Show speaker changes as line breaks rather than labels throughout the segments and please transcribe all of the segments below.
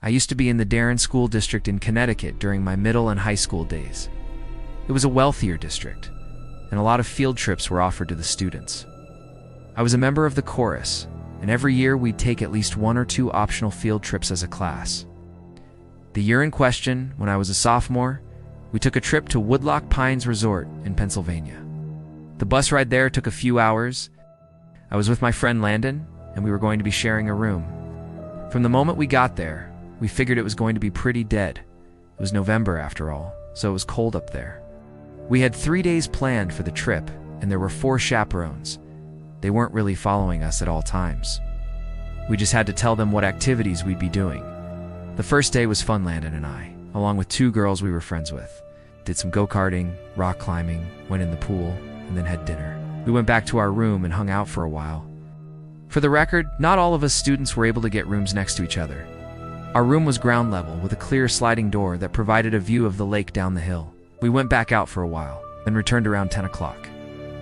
I used to be in the Darren School District in Connecticut during my middle and high school days. It was a wealthier district, and a lot of field trips were offered to the students. I was a member of the chorus, and every year we'd take at least 1 or 2 optional field trips as a class. The year in question, when I was a sophomore, we took a trip to Woodloch Pines Resort in Pennsylvania. The bus ride there took a few hours. I was with my friend Landon, and we were going to be sharing a room. From the moment we got there, we figured it was going to be pretty dead. It was November after all, so it was cold up there. We had 3 days planned for the trip, and there were 4 chaperones. They weren't really following us at all times. We just had to tell them what activities we'd be doing. The first day was fun. Landon and I, along with 2 girls we were friends with, did some go-karting, rock climbing, went in the pool, and then had dinner. We went back to our room and hung out for a while. For the record, not all of us students were able to get rooms next to each other. Our room was ground level with a clear sliding door that provided a view of the lake down the hill. We went back out for a while, then returned around 10 o'clock.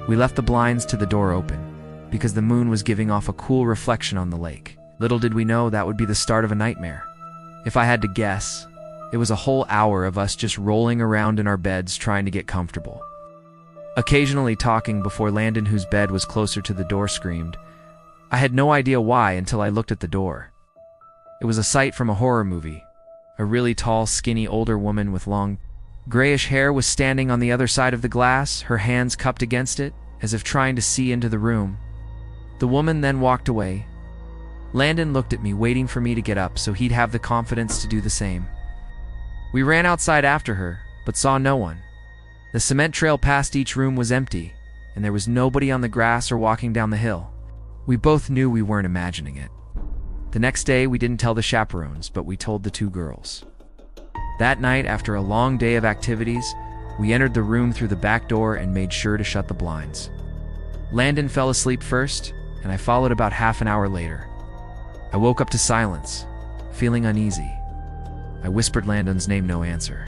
We left the blinds to the door open because the moon was giving off a cool reflection on the lake. Little did we know that would be the start of a nightmare. If I had to guess, it was a whole hour of us just rolling around in our beds trying to get comfortable. Occasionally talking before Landon, whose bed was closer to the door, screamed. I had no idea why until I looked at the door. It was a sight from a horror movie. A really tall, skinny, older woman with long, grayish hair was standing on the other side of the glass, her hands cupped against it, as if trying to see into the room. The woman then walked away. Landon looked at me, waiting for me to get up so he'd have the confidence to do the same. We ran outside after her, but saw no one. The cement trail past each room was empty, and there was nobody on the grass or walking down the hill. We both knew we weren't imagining it. The next day, we didn't tell the chaperones, but we told the 2 girls. That night, after a long day of activities, we entered the room through the back door and made sure to shut the blinds. Landon fell asleep first, and I followed about half an hour later. I woke up to silence, feeling uneasy. I whispered Landon's name, no answer.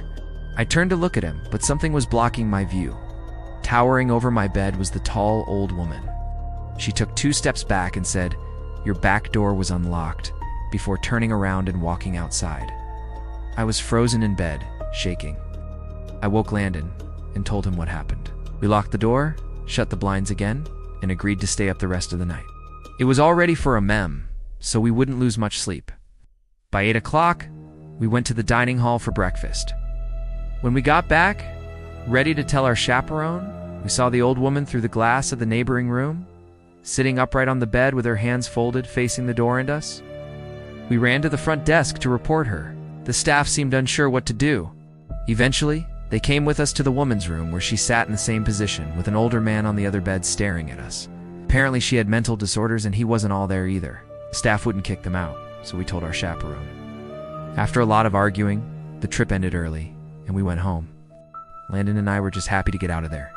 I turned to look at him, but something was blocking my view. Towering over my bed was the tall, old woman. She took 2 steps back and said, "Your back door was unlocked," before turning around and walking outside. I was frozen in bed, shaking. I woke Landon and told him what happened. We locked the door, shut the blinds again, and agreed to stay up the rest of the night. It was all ready for a mem, so we wouldn't lose much sleep. By 8 o'clock, we went to the dining hall for breakfast. When we got back, ready to tell our chaperone, we saw the old woman through the glass of the neighboring room, sitting upright on the bed with her hands folded facing the door and us. We ran to the front desk to report her. The staff seemed unsure what to do. Eventually, they came with us to the woman's room where she sat in the same position with an older man on the other bed staring at us. Apparently she had mental disorders and he wasn't all there either. Staff wouldn't kick them out, so we told our chaperone. After a lot of arguing, the trip ended early and we went home. Landon and I were just happy to get out of there.